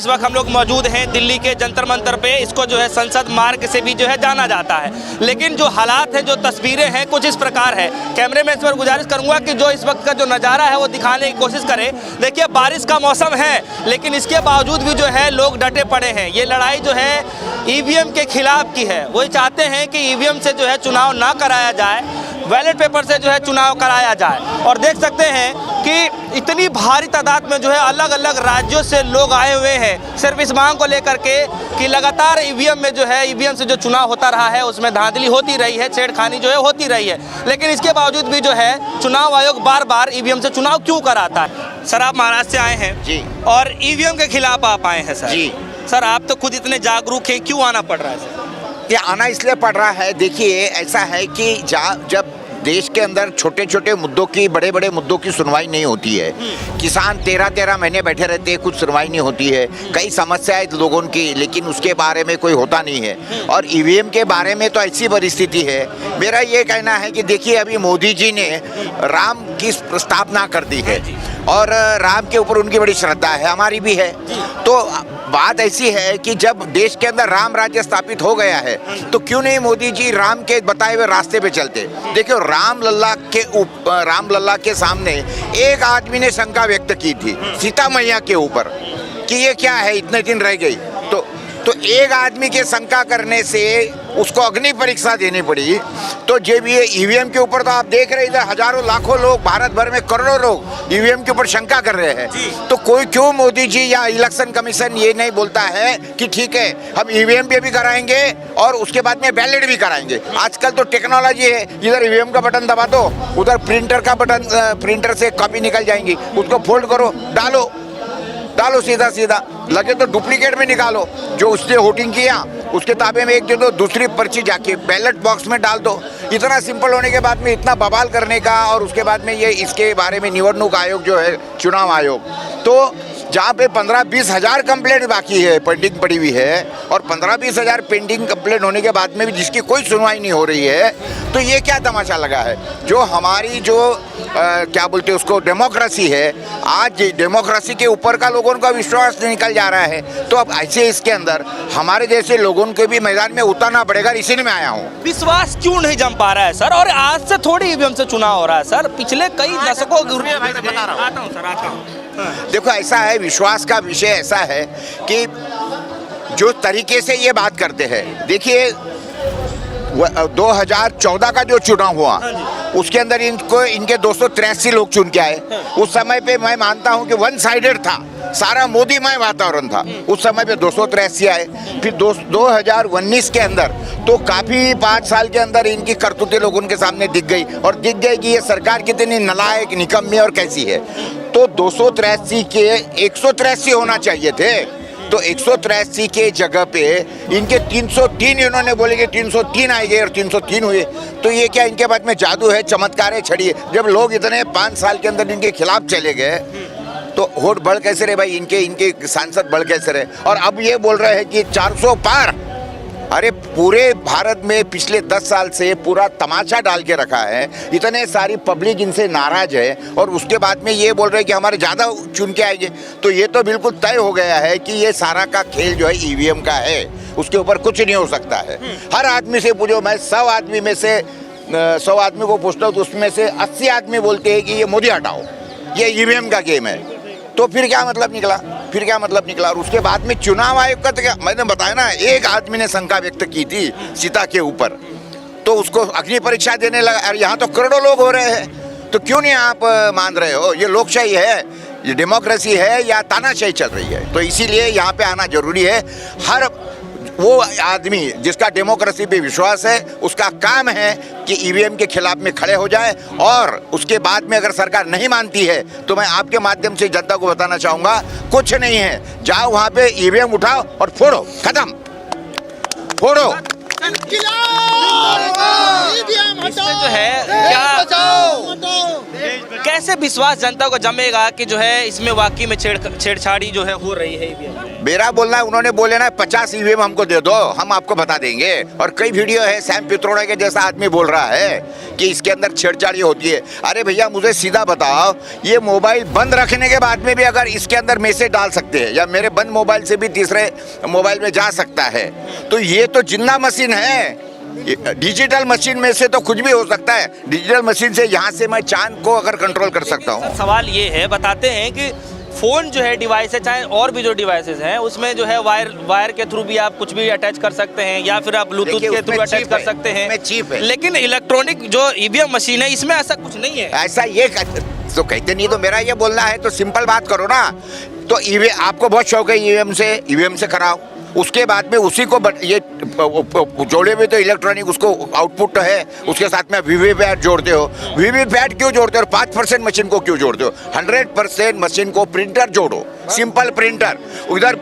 इस वक्त हम लोग मौजूद हैं दिल्ली के जंतर मंतर पे। इसको जो है संसद मार्ग से भी जो है जाना जाता है, लेकिन जो हालात है, जो तस्वीरें हैं, कुछ इस प्रकार है। कैमरे में इस पर गुजारिश करूंगा कि जो इस वक्त का जो नज़ारा है वो दिखाने की कोशिश करें। देखिए, बारिश का मौसम है, लेकिन इसके बावजूद भी जो है लोग डटे पड़े हैं। ये लड़ाई जो है ईवीएम के खिलाफ की है। वो चाहते हैं कि ईवीएम से जो है चुनाव ना कराया जाए, बैलेट पेपर से जो है चुनाव कराया जाए। और देख सकते हैं कि इतनी भारी तादाद में जो है अलग अलग राज्यों से लोग आए हुए हैं सिर्फ इस मांग को लेकर के कि लगातार ईवीएम में जो है, ईवीएम से जो चुनाव होता रहा है उसमें धांधली होती रही है, छेड़खानी जो है होती रही है। लेकिन इसके बावजूद भी जो है चुनाव आयोग बार बार ईवीएम से चुनाव क्यों कराता है? सर, आप महाराष्ट्र से आए हैं जी, और ईवीएम के खिलाफ आप आए हैं सर जी। सर, आप तो खुद इतने जागरूक हैं, क्यों आना पड़ रहा है सर? ये आना इसलिए पड़ रहा है, देखिए ऐसा है कि जब देश के अंदर छोटे छोटे मुद्दों की, बड़े बड़े मुद्दों की सुनवाई नहीं होती है, किसान 13-13 महीने बैठे रहते हैं, कुछ सुनवाई नहीं होती है, कई समस्याएं लोगों की, लेकिन उसके बारे में कोई होता नहीं है। और ईवीएम के बारे में तो ऐसी परिस्थिति है। मेरा ये कहना है कि देखिए, अभी मोदी जी ने राम की स्थापना कर दी है और राम के ऊपर उनकी बड़ी श्रद्धा है, हमारी भी है। तो बात ऐसी है कि जब देश के अंदर राम राज्य स्थापित हो गया है, तो क्यों नहीं मोदी जी राम के बताए हुए रास्ते पे चलते? देखियो, राम लल्ला के सामने एक आदमी ने शंका व्यक्त की थी सीता मैया के ऊपर कि ये क्या है, इतने दिन रह गई। तो एक आदमी के शंका करने से उसको अग्नि परीक्षा देनी पड़ी। तो जब ये ईवीएम के ऊपर, तो आप देख रहे हैं हजारों लाखों लोग, भारत भर में करोड़ों लोग ईवीएम के ऊपर शंका कर रहे हैं। तो कोई क्यों मोदी जी या इलेक्शन कमीशन ये नहीं बोलता है कि ठीक है, हम ईवीएम पे भी कराएंगे और उसके बाद में बैलेट भी कराएंगे। आजकल तो टेक्नोलॉजी है, इधर ईवीएम का बटन दबा दो, उधर प्रिंटर का बटन, प्रिंटर से कॉपी निकल जाएंगी, उसको फोल्ड करो, डालो सीधा लगे तो डुप्लीकेट में निकालो। जो उसने वोटिंग किया उसके ताबे में एक दे दो, दूसरी पर्ची जाके बैलेट बॉक्स में डाल दो। इतना सिंपल होने के बाद में इतना बवाल करने का, और उसके बाद में ये इसके बारे में निवडणूक आयोग जो है, चुनाव आयोग, तो जहाँ पे 15-20 हज़ार कंप्लेंट बाकी है, पेंडिंग पड़ी हुई है, और 15-20 हज़ार पेंडिंग कंप्लेंट होने के बाद में भी जिसकी कोई सुनवाई नहीं हो रही है, तो ये क्या तमाशा लगा है? जो हमारी जो क्या बोलते हैं उसको, डेमोक्रेसी है, आज डेमोक्रेसी के ऊपर का लोगों का विश्वास निकल जा रहा है। तो अब ऐसे इसके अंदर हमारे जैसे लोगों को भी मैदान में उतारना पड़ेगा, इसीलिए मैं आया हूँ। विश्वास क्यों नहीं जम पा रहा है सर? और आज से थोड़ी ईवीएम से चुनाव हो रहा है सर, पिछले कई दशकों देखो, ऐसा है, विश्वास का विषय ऐसा है कि जो तरीके से ये बात करते हैं, देखिए 2014 का जो चुनाव हुआ उसके अंदर इनके 283 लोग चुन के आए। उस समय पे मैं मानता हूं कि वन साइडेड था, सारा मोदीमय वातावरण था। उस समय पे 283 आए। फिर 2019 के अंदर तो काफ़ी 5 साल के अंदर इनकी करतूतें लोगों के सामने दिख गई, और दिख गई कि ये सरकार कितनी नालायक, निकम्मी और कैसी है। तो 283 के 183 होना चाहिए थे, तो 183 के जगह पे इनके 303, इन्होंने बोले कि 303 आएंगे और 303 हुए। तो ये क्या इनके बाद में जादू है, चमत्कार है, छड़ी है? जब लोग इतने 5 साल के अंदर इनके खिलाफ चले गए, तो वोट बढ़ कैसे रहे भाई? इनके सांसद बढ़ कैसे रहे? और अब ये बोल रहे हैं कि 400 पार। अरे पूरे भारत में पिछले 10 साल से पूरा तमाशा डाल के रखा है, इतने सारी पब्लिक इनसे नाराज है, और उसके बाद में ये बोल रहे हैं कि हमारे ज़्यादा चुन के आएंगे। तो ये तो बिल्कुल तय हो गया है कि ये सारा का खेल जो है ईवीएम का है, उसके ऊपर कुछ नहीं हो सकता है। हर आदमी से पूछो, मैं 100 आदमी में से 100 आदमी को पूछता हूँ तो उसमें से 80 आदमी बोलते हैं कि ये मोदी हटाओ, ये ईवीएम का गेम है। तो फिर क्या मतलब निकला? और उसके बाद में चुनाव आयोग का तो क्या, मैंने बताया ना, एक आदमी ने शंका व्यक्त की थी सीता के ऊपर, तो उसको अग्नि परीक्षा देने लगा। और यहाँ तो करोड़ों लोग हो रहे हैं, तो क्यों नहीं आप मान रहे हो? ये लोकशाही है, ये डेमोक्रेसी है या तानाशाही चल रही है? तो इसीलिए यहाँ पे आना जरूरी है। हर वो आदमी जिसका डेमोक्रेसी पे विश्वास है, उसका काम है कि ईवीएम के खिलाफ में खड़े हो जाए, और उसके बाद में अगर सरकार नहीं मानती है तो मैं आपके माध्यम से जनता को बताना चाहूँगा, कुछ नहीं है, जाओ वहाँ पे ईवीएम उठाओ और फोड़ो, खत्म, फोड़ो। इसमें जो है क्या, कैसे विश्वास जनता को जमेगा कि जो है इसमें वाकई में छेड़छाड़ी जो है हो रही है ईवीएम में? मेरा बोलना है, उन्होंने बोले ना 50 ईवीएम हमको दे दो, हम आपको बता देंगे। और कई वीडियो है, सैम पित्रोड़ा के जैसा आदमी बोल रहा है कि इसके अंदर छेड़छाड़ी होती है। अरे भैया मुझे सीधा बताओ, ये मोबाइल बंद रखने के बाद में भी अगर इसके अंदर मैसेज डाल सकते हैं, या मेरे बंद मोबाइल से भी तीसरे मोबाइल में जा सकता है, तो ये तो जिन्ना मशीन है। डिजिटल मशीन में से तो कुछ भी हो सकता है। डिजिटल मशीन से यहाँ से मैं चांद को अगर कंट्रोल कर सकता हूँ। सवाल ये है, बताते हैं कि फ़ोन जो है डिवाइस है, चाहे और भी जो डिवाइसेस हैं, उसमें जो है वायर के थ्रू भी आप कुछ भी अटैच कर सकते हैं, या फिर आप ब्लूटूथ के थ्रू अटैच कर सकते हैं। चीप है, लेकिन इलेक्ट्रॉनिक जो ईवीएम मशीन है, इसमें ऐसा कुछ नहीं है। ऐसा ये तो कहते नहीं, तो मेरा ये बोलना है तो सिंपल बात करो ना। तो ईवीएम आपको बहुत शौक है, ईवीएम से कराओ, उसके बाद में उसी को ये जोड़े हुए तो इलेक्ट्रॉनिक उसको आउटपुट है, उसके साथ में वीवीपैट जोड़ते हो। वीवीपैट क्यों जोड़ते हो? 5% मशीन को क्यों जोड़ते हो? 100% मशीन को प्रिंटर जोड़ो, सिंपल प्रिंटर। उधर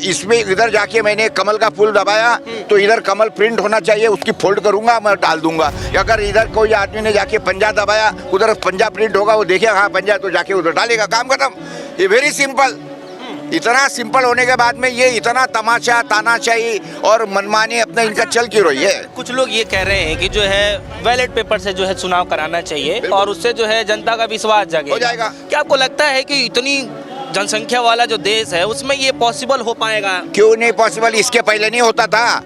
इसमें इधर जाके मैंने कमल का फूल दबाया तो इधर कमल प्रिंट होना चाहिए, उसकी फोल्ड करूंगा, मैं डाल दूंगा। अगर इधर कोई आदमी ने जाके पंजा दबाया, उधर पंजा प्रिंट होगा, वो देखेगा हाँ पंजा, तो जाके उधर डालेगा, काम खत्म। ये वेरी सिंपल। इतना सिंपल होने के बाद में ये इतना तमाशा, तानाशाही और मनमानी अपने इनका चल क्यों रही है? कुछ लोग ये कह रहे हैं कि जो है बैलेट पेपर से जो है चुनाव कराना चाहिए और उससे जो है जनता का विश्वास जगेगा। हो जाएगा। क्या आपको लगता है कि इतनी जनसंख्या वाला जो देश है उसमें ये पॉसिबल हो पाएगा? क्यों नहीं पॉसिबल? इसके पहले नहीं होता था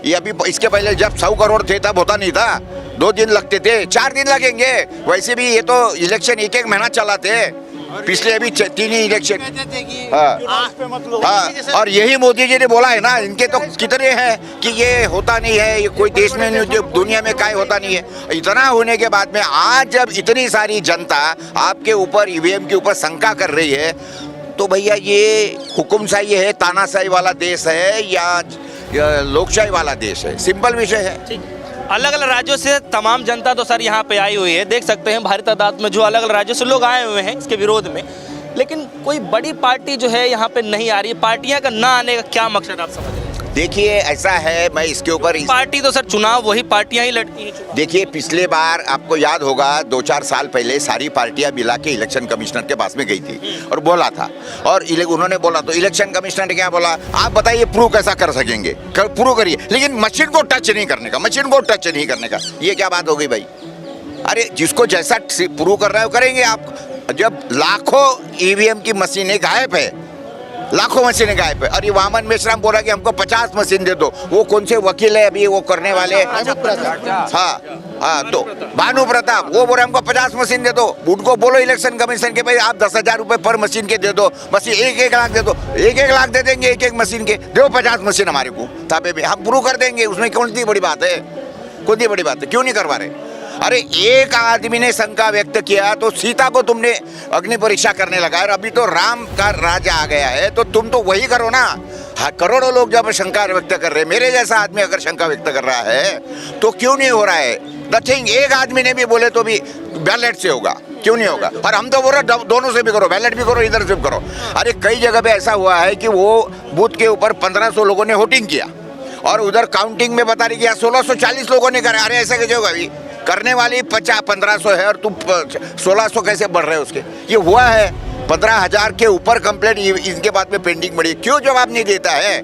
ये। अभी इसके पहले जब 100 करोड़ थे तब होता नहीं था। 2 दिन लगते थे, 4 दिन लगेंगे। वैसे भी ये तो इलेक्शन एक महीना चलाते। पिछले अभी 3 ही इलेक्शन। हाँ, और यही मोदी जी ने बोला है ना, इनके तो कितने हैं कि ये होता नहीं है, ये कोई देश में नहीं, दुनिया में काय होता नहीं है। इतना होने के बाद में आज जब इतनी सारी जनता आपके ऊपर ईवीएम के ऊपर शंका कर रही है, तो भैया ये हुकुमशाही है, तानाशाही वाला देश है या लोकशाही वाला देश है? सिंपल विषय है। अलग अलग राज्यों से तमाम जनता तो सर यहाँ पे आई हुई है, देख सकते हैं भारी तादाद में जो अलग अलग राज्यों से लोग आए हुए हैं इसके विरोध में। लेकिन कोई बड़ी पार्टी जो है यहाँ पे नहीं आ रही है। पार्टियां का ना आने का क्या मकसद आप समझ रहे हैं? देखिए ऐसा है, मैं इसके ऊपर पार्टी तो सर चुनाव वही पार्टियां ही लड़ती हैं। देखिए पिछले बार आपको याद होगा 2-4 साल पहले सारी पार्टियां मिला के इलेक्शन कमिश्नर के पास में गई थी और बोला था, और उन्होंने बोला तो इलेक्शन कमिश्नर ने क्या बोला, आप बताइए प्रूव कैसा कर सकेंगे, प्रूव करिए, लेकिन मशीन को टच नहीं करने का, मशीन को टच नहीं करने का। ये क्या बात हो गई भाई? अरे जिसको जैसा प्रूव कर रहा है वो करेंगे आप। जब लाखों ईवीएम की मशीनें गायब है, लाखों मशीनें गायब है, और ये वामन मेश्राम बोला कि हमको 50 मशीन दे दो। वो कौन से वकील है अभी वो करने वाले? हाँ, तो भानु प्रताप वो बोले हमको 50 मशीन दे दो। उनको बोलो इलेक्शन कमीशन के भाई आप 10,000 रुपए पर मशीन के दे दो, बस 1-1 लाख दे दो। 1-1 लाख दे देंगे एक मशीन के, दो 50 मशीन हमारे को ताबे में, हम प्रूव कर देंगे। उसमें कौन सी बड़ी बात है? कौन सी बड़ी बात है? क्यों नहीं करवा रहे? अरे एक आदमी ने शंका व्यक्त किया तो सीता को तुमने अग्नि परीक्षा करने लगा, और अभी तो राम का राज्य आ गया है, तो तुम तो वही करो ना। हाँ, करोड़ों लोग जब शंका व्यक्त कर रहे हैं, मेरे जैसा आदमी अगर शंका व्यक्त कर रहा है तो क्यों नहीं हो रहा है? नथिंग, एक आदमी ने भी बोले तो भी बैलेट से होगा, क्यों नहीं होगा? और हम तो बोल रहे दोनों से भी करो, बैलेट भी करो, इधर से भी करो। अरे कई जगह पे ऐसा हुआ है कि वो बूथ के ऊपर 1500 लोगों ने वोटिंग किया और उधर काउंटिंग में बता रही कि 1640 लोगों ने करा। अरे ऐसा कैसे होगा? अभी करने वाली 1500 है और तुम 1600 कैसे बढ़ रहे हो उसके? ये हुआ है। 15,000 के ऊपर कंप्लेंट इनके बाद में पेंडिंग पड़ी। क्यों जवाब नहीं देता है?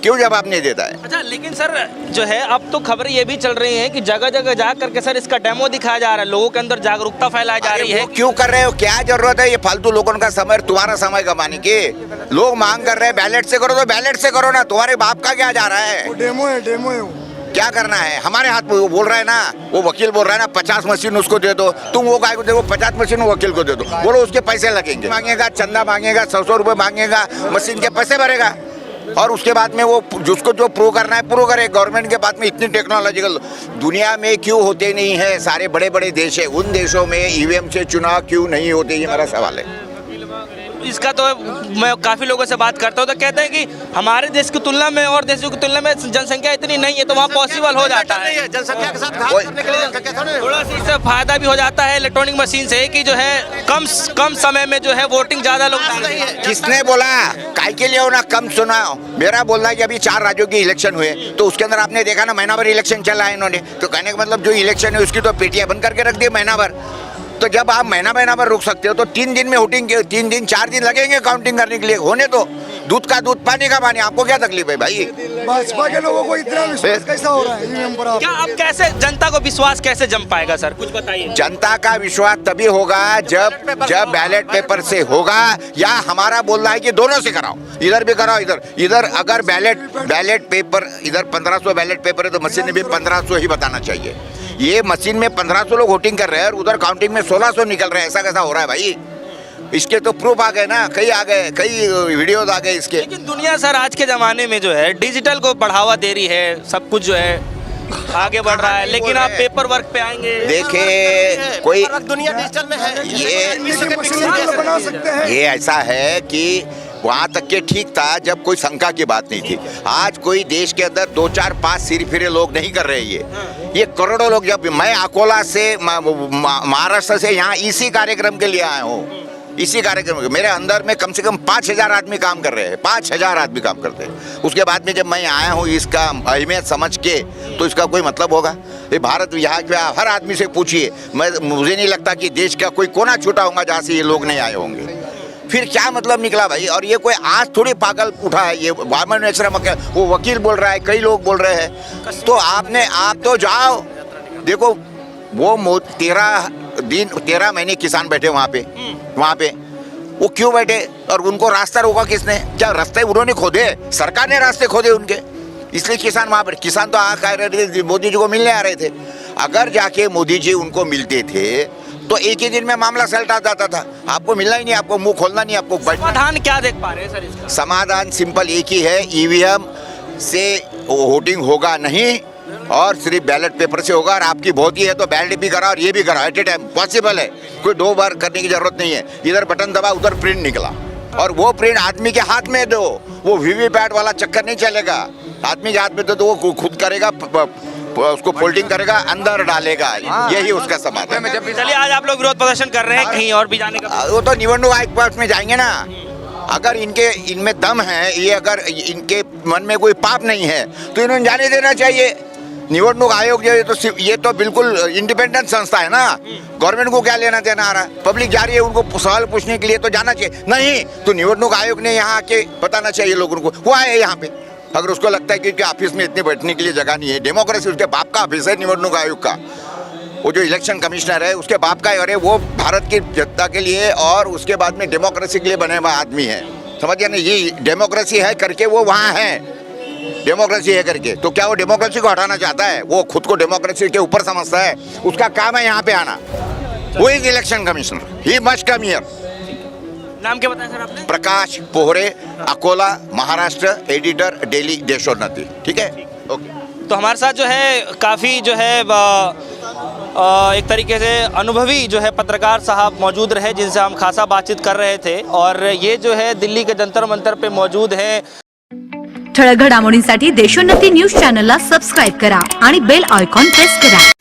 क्यों जवाब नहीं देता है? अच्छा, लेकिन सर जो है अब तो खबरें ये भी चल रही हैं कि जगह जगह जा करके सर इसका डेमो दिखाया जा रहा है, लोगों के अंदर जागरूकता फैलाई जा रही है। क्यों कर रहे हो? क्या जरूरत है ये फालतू लोगों का समय, तुम्हारा समय कमाने के? लोग मांग कर रहे हैं बैलेट से करो, तो बैलेट से करो ना। तुम्हारे बाप का क्या जा रहा है? डेमो है। क्या करना है? हमारे हाथ में वो बोल रहा है ना, वो वकील बोल रहा है ना 50 मशीन उसको दे दो, तुम वो गाय को दे दो, 50 मशीन वो वकील को दे दो, बोलो उसके पैसे लगेंगे। मांगेगा, चंदा मांगेगा, 100 रुपए मांगेगा, मशीन के पैसे भरेगा, और उसके बाद में वो जिसको जो प्रूव करना है प्रूव करे। गवर्नमेंट के बाद में इतनी टेक्नोलॉजिकल दुनिया में क्यों होते नहीं है? सारे बड़े बड़े देश है, उन देशों में ईवीएम से चुनाव क्यों नहीं होते? ये मेरा सवाल है। इसका तो मैं काफ़ी लोगों से बात करता हूँ तो कहते हैं कि हमारे देश की तुलना में और देशों की तुलना में जनसंख्या इतनी नहीं है, तो वहाँ पॉसिबल हो जाता है। जनसंख्या के साथ घात करने के लिए जनसंख्या थोड़ा सा इससे फायदा भी हो जाता है इलेक्ट्रॉनिक मशीन से कि जो है कम समय में जो है वोटिंग ज़्यादा लोग। किसने बोला? काय के लिए हो ना कम सुनाओ? मेरा बोलना है कि अभी 4 राज्यों के इलेक्शन हुए, तो उसके अंदर आपने देखा ना महीना भर इलेक्शन चला है इन्होंने, तो कहने का मतलब जो इलेक्शन है उसकी तो पेटियां बंद करके रख दी महीना भर। तो जब आप महीना भर रुक सकते हो तो 3 दिन में वोटिंग के 3 दिन 4 दिन लगेंगे काउंटिंग करने के लिए। होने तो दूध का दूध पानी का पानी, आपको क्या तकलीफ है भाई? भाजपा के लोगों को इतना विश्वास कैसा हो रहा है ईवीएम पर? क्या अब कैसे जनता को विश्वास कैसे जम पाएगा सर, कुछ बताइए। जनता का विश्वास तभी होगा जब बैलेट पेपर से होगा, या हमारा बोलना है कि दोनों से कराओ, इधर भी कराओ इधर अगर बैलेट पेपर इधर 1500 बैलेट पेपर है तो मशीन में भी 1500 ही बताना चाहिए। ये मशीन में 1500 लोग वोटिंग कर रहे हैं और उधर काउंटिंग में 1600 निकल रहे हैं, ऐसा कैसा हो रहा है भाई? इसके तो प्रूफ आ गए ना, कई वीडियोस आ गए इसके। लेकिन दुनिया सर आज के ज़माने में जो है डिजिटल को बढ़ावा दे रही है, सब कुछ जो है आगे बढ़ रहा है, लेकिन आप पेपर वर्क पे आएंगे। देखिए कोई दुनिया डिजिटल में है, बना सकते हैं। ये ऐसा है कि वहाँ तक के ठीक था जब कोई शंका की बात नहीं थी। आज कोई देश के अंदर 2 4 5 सिर फिरे लोग नहीं कर रहे ये करोड़ों लोग। जब मैं अकोला से महाराष्ट्र से यहाँ इसी कार्यक्रम के लिए आया हूँ, इसी कार्यक्रम मेरे अंदर में कम से कम 5000 आदमी काम कर रहे हैं, 5000 आदमी काम करते हैं। उसके बाद में जब मैं आया हूँ इसका अहमियत समझ के, तो इसका कोई मतलब होगा? ये भारत यहाँ के हर आदमी से पूछिए, मुझे नहीं लगता कि देश का कोई कोना छूटा होगा जहाँ से ये लोग नहीं आए होंगे। फिर क्या मतलब निकला भाई? और ये कोई आज थोड़ी पागल उठा है, ये वो वकील बोल रहा है, कई लोग बोल रहे हैं। तो आप तो जाओ, देखो वो 13 महीने किसान बैठे वहाँ पे वो क्यों बैठे? और उनको रास्ता रोका किसने? क्या रास्ते उन्होंने खोदे? सरकार ने रास्ते खोदे उनके, इसलिए किसान वहाँ पर। किसान तो कह रहे थे मोदी जी को मिलने आ रहे थे। अगर जाके मोदी जी उनको मिलते थे तो एक ही दिन में मामला सलटा जाता था। आपको मिलना ही नहीं, आपको मुंह खोलना नहीं, आपको समाधान क्या देख पा रहे हैं सर इसका? समाधान सिंपल एक ही है, ईवीएम से वोटिंग होगा नहीं और सिर्फ बैलेट पेपर से होगा। और आपकी बहुत ही है तो बैलेट भी कराओ और ये भी कराओ एट ए टाइम, पॉसिबल है। कोई 2 बार करने की जरूरत नहीं है। इधर बटन दबा, उधर प्रिंट निकला, और वो प्रिंट आदमी के हाथ में दो। वो वीवीपैट वाला चक्कर नहीं चलेगा। आदमी के हाथ में तो वो खुद करेगा, उसको फोल्डिंग करेगा, अंदर डालेगा। यही उसका समाधान है। चलिए आज आप लोग विरोध प्रदर्शन कर रहे हैं, कहीं और भी जाने का? वो तो निवडणूक आयोग पास में जाएंगे ना। अगर इनमें दम है, ये अगर इनके मन में कोई पाप नहीं है तो इन्होंने जाने देना चाहिए। निवडणूक आयोग जो ये तो बिल्कुल इंडिपेंडेंट संस्था है ना। गवर्नमेंट को क्या लेना देना आ रहा है? पब्लिक जा रही है, उनको सवाल पूछने के लिए तो जाना चाहिए। नहीं तो निवडणूक आयोग ने यहाँ आके बताना चाहिए लोगों को वो आए यहाँ पे। अगर उसको लगता है कि उनके ऑफिस में इतने बैठने के लिए जगह नहीं है, डेमोक्रेसी उसके बाप का ऑफिस है निवडणूक आयोग का। वो जो इलेक्शन कमिश्नर है उसके बाप का है, और वो भारत की जनता के लिए और उसके बाद में डेमोक्रेसी के लिए बने हुआ आदमी है। समझिए ना, ये डेमोक्रेसी है करके वो वहाँ है, डेमोक्रेसी है करके। तो क्या वो डेमोक्रेसी को हटाना चाहता है? वो खुद को डेमोक्रेसी के ऊपर समझता है। उसका काम है यहाँ पे आना। वो is election commissioner, he must come here. नाम क्या बताया सर आपने? प्रकाश पोहरे, अकोला, महाराष्ट्र, एडिटर, डेली देशोन्नति। ठीक है, ओके। तो हमारे साथ जो है काफ़ी जो है एक तरीके से अनुभवी जो है पत्रकार साहब मौजूद रहे, जिनसे हम खासा बातचीत कर रहे थे। और ये जो है दिल्ली के जंतर मंतर पे मौजूद हैं। ठळक घडामोडींसाठी देशोन्नती न्यूज चॅनलला सबस्क्राईब करा आणि बेल आयकॉन प्रेस करा।